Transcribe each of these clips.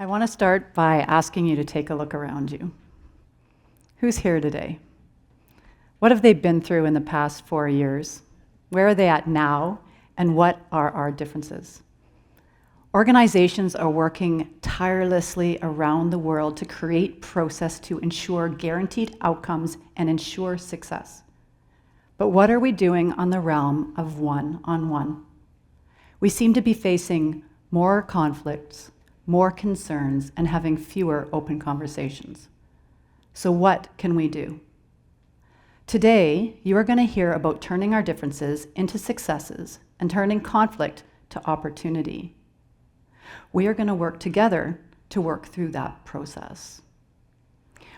I want to start by asking you to take a look around you. Who's here today? What have they been through in the past 4 years? Where are they at now? And what are our differences? Organizations are working tirelessly around the world to create process to ensure guaranteed outcomes and ensure success. But what are we doing on the realm of one-on-one? We seem to be facing more conflicts, more concerns, and having fewer open conversations. So what can we do? Today, you are going to hear about turning our differences into successes and turning conflict to opportunity. We are going to work together to work through that process.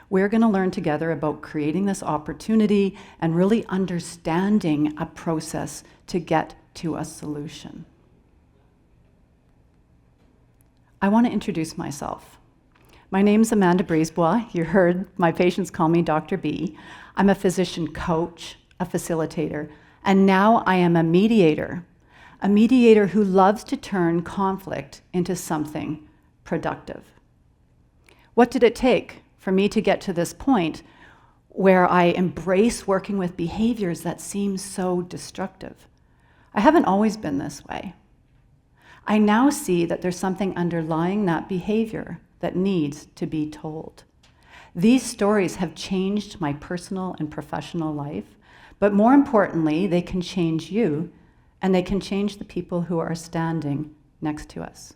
We're going to learn together about creating this opportunity and really understanding a process to get to a solution. I want to introduce myself. My name's Amanda Brisebois. You heard my patients call me Dr. B. I'm a physician coach, a facilitator, and now I am a mediator who loves to turn conflict into something productive. What did it take for me to get to this point where I embrace working with behaviors that seem so destructive? I haven't always been this way. I now see that there's something underlying that behavior that needs to be told. These stories have changed my personal and professional life, but more importantly, they can change you, and they can change the people who are standing next to us.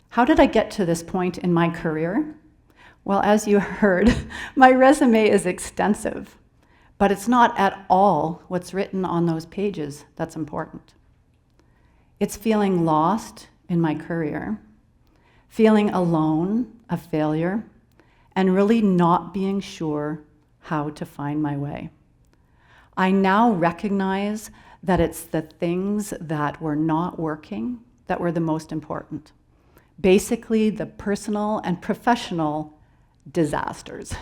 How did I get to this point in my career? Well, as you heard, my resume is extensive, but it's not at all what's written on those pages that's important. It's feeling lost in my career, feeling alone, a failure, and really not being sure how to find my way. I now recognize that it's the things that were not working that were the most important. Basically, the personal and professional disasters.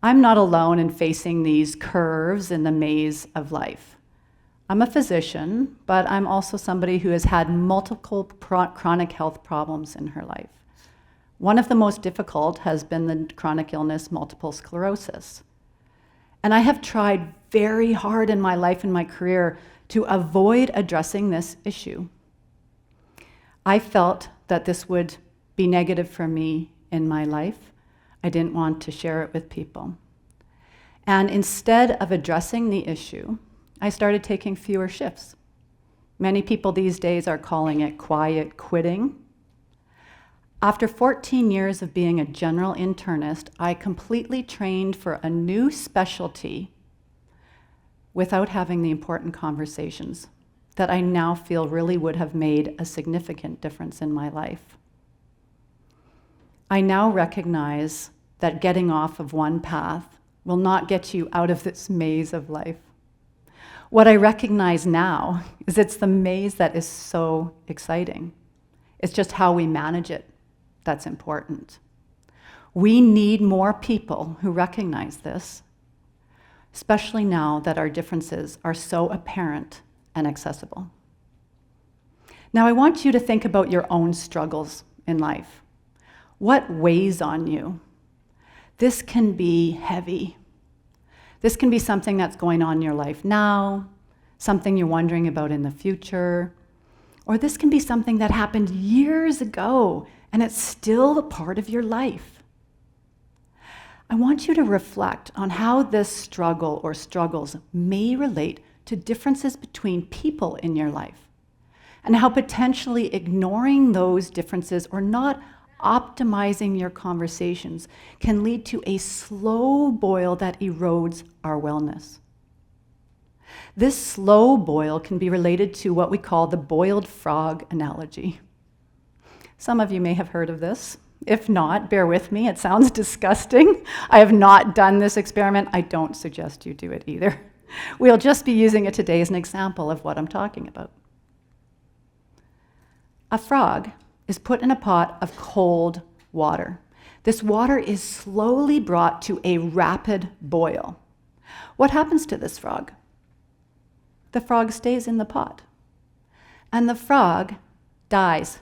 I'm not alone in facing these curves in the maze of life. I'm a physician, but I'm also somebody who has had multiple chronic health problems in her life. One of the most difficult has been the chronic illness, multiple sclerosis. And I have tried very hard in my life and my career to avoid addressing this issue. I felt that this would be negative for me in my life. I didn't want to share it with people. And instead of addressing the issue, I started taking fewer shifts. Many people these days are calling it quiet quitting. After 14 years of being a general internist, I completely trained for a new specialty without having the important conversations that I now feel really would have made a significant difference in my life. I now recognize that getting off of one path will not get you out of this maze of life. What I recognize now is it's the maze that is so exciting. It's just how we manage it that's important. We need more people who recognize this, especially now that our differences are so apparent and accessible. Now, I want you to think about your own struggles in life. What weighs on you? This can be heavy. This can be something that's going on in your life now, something you're wondering about in the future, or this can be something that happened years ago and it's still a part of your life. I want you to reflect on how this struggle or struggles may relate to differences between people in your life and how potentially ignoring those differences or not optimizing your conversations can lead to a slow boil that erodes our wellness. This slow boil can be related to what we call the boiled frog analogy. Some of you may have heard of this. If not, bear with me. It sounds disgusting. I have not done this experiment. I don't suggest you do it either. We'll just be using it today as an example of what I'm talking about. A frog is put in a pot of cold water. This water is slowly brought to a rapid boil. What happens to this frog? The frog stays in the pot, and the frog dies.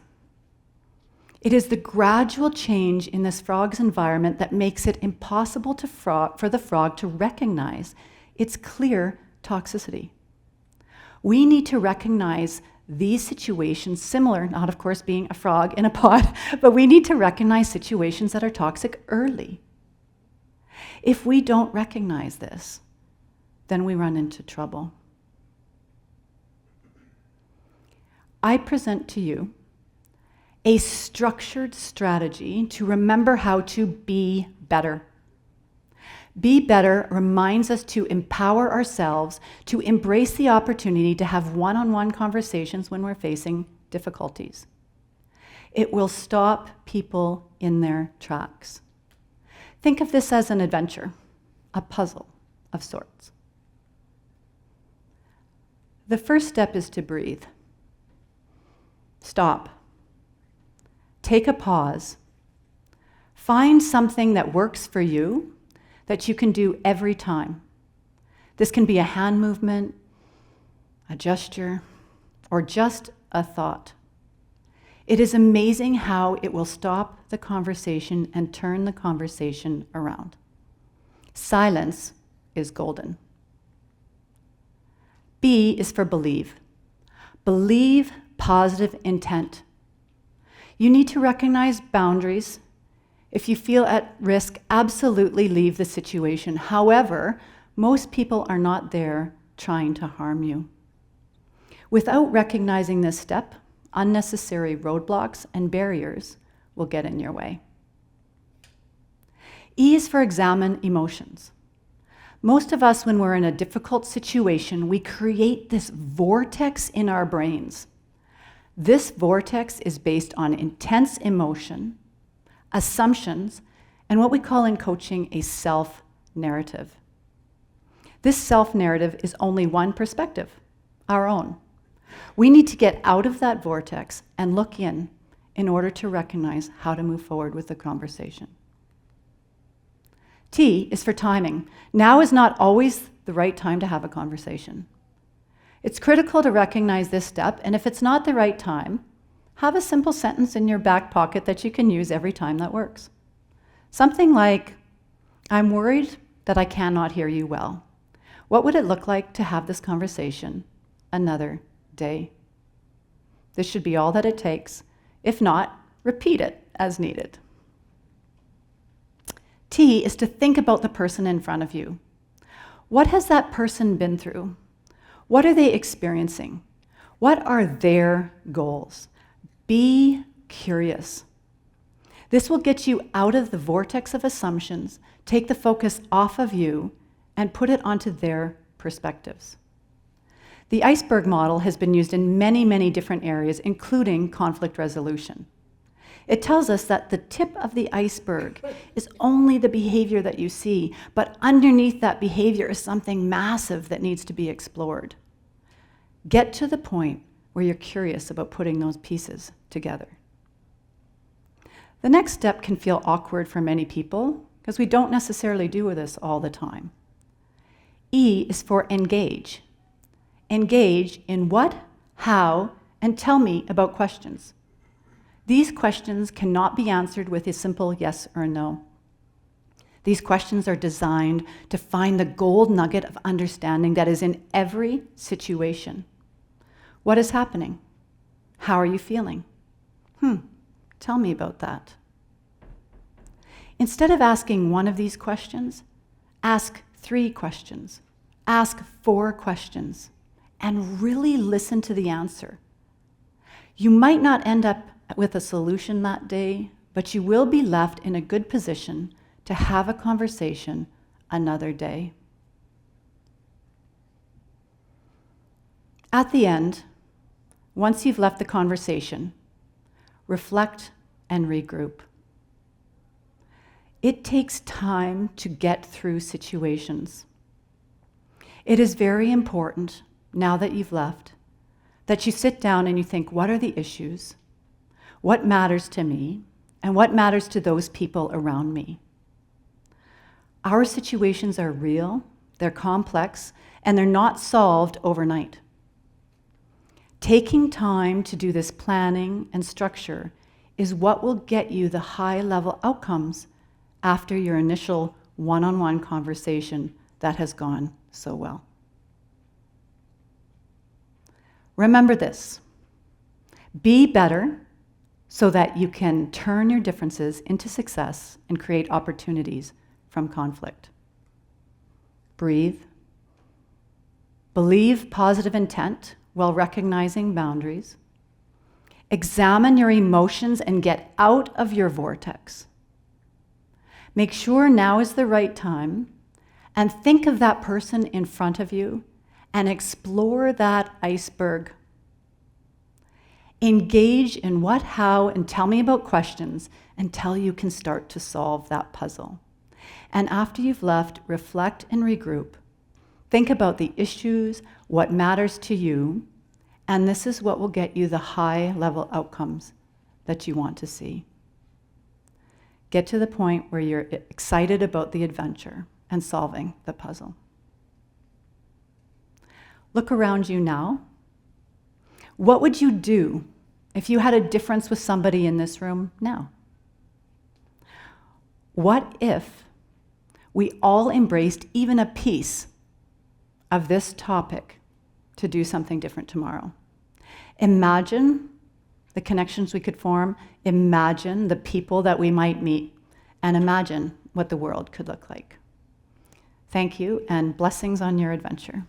It is the gradual change in this frog's environment that makes it impossible for the frog to recognize its clear toxicity. We need to recognize these situations, similar, not of course being a frog in a pot, but we need to recognize situations that are toxic early. If we don't recognize this, then we run into trouble. I present to you a structured strategy to remember how to be better. Be better reminds us to empower ourselves to embrace the opportunity to have one-on-one conversations when we're facing difficulties. It will stop people in their tracks. Think of this as an adventure, a puzzle of sorts. The first step is to breathe. Stop. Take a pause. Find something that works for you that you can do every time. This can be a hand movement, a gesture, or just a thought. It is amazing how it will stop the conversation and turn the conversation around. Silence is golden. B is for believe. Believe positive intent. You need to recognize boundaries. If you feel at risk, absolutely leave the situation. However, most people are not there trying to harm you. Without recognizing this step, unnecessary roadblocks and barriers will get in your way. E is for examine emotions. Most of us, when we're in a difficult situation, we create this vortex in our brains. This vortex is based on intense emotion, assumptions, and what we call in coaching a self-narrative. This self-narrative is only one perspective, our own. We need to get out of that vortex and look in order to recognize how to move forward with the conversation. T is for timing. Now is not always the right time to have a conversation. It's critical to recognize this step, and if it's not the right time, have a simple sentence in your back pocket that you can use every time that works. Something like, I'm worried that I cannot hear you well. What would it look like to have this conversation another day? This should be all that it takes. If not, repeat it as needed. T is to think about the person in front of you. What has that person been through? What are they experiencing? What are their goals? Be curious. This will get you out of the vortex of assumptions, take the focus off of you, and put it onto their perspectives. The iceberg model has been used in many, many different areas, including conflict resolution. It tells us that the tip of the iceberg is only the behavior that you see, but underneath that behavior is something massive that needs to be explored. Get to the point where you're curious about putting those pieces together. The next step can feel awkward for many people because we don't necessarily do this all the time. E is for engage. Engage in what, how, and tell me about questions. These questions cannot be answered with a simple yes or no. These questions are designed to find the gold nugget of understanding that is in every situation. What is happening? How are you feeling? Tell me about that. Instead of asking one of these questions, ask 3 questions. Ask 4 questions. And really listen to the answer. You might not end up with a solution that day, but you will be left in a good position to have a conversation another day. At the end, once you've left the conversation, reflect and regroup. It takes time to get through situations. It is very important, now that you've left, that you sit down and you think, what are the issues? What matters to me? And what matters to those people around me? Our situations are real, they're complex, and they're not solved overnight. Taking time to do this planning and structure is what will get you the high-level outcomes after your initial one-on-one conversation that has gone so well. Remember this: be better so that you can turn your differences into success and create opportunities from conflict. Breathe. Believe positive intent while recognizing boundaries. Examine your emotions and get out of your vortex. Make sure now is the right time, and think of that person in front of you and explore that iceberg. Engage in what, how, and tell me about questions until you can start to solve that puzzle. And after you've left, reflect and regroup. Think about the issues, what matters to you, and this is what will get you the high-level outcomes that you want to see. Get to the point where you're excited about the adventure and solving the puzzle. Look around you now. What would you do if you had a difference with somebody in this room now? What if we all embraced even a piece of this topic to do something different tomorrow? Imagine the connections we could form, imagine the people that we might meet, and imagine what the world could look like. Thank you, and blessings on your adventure.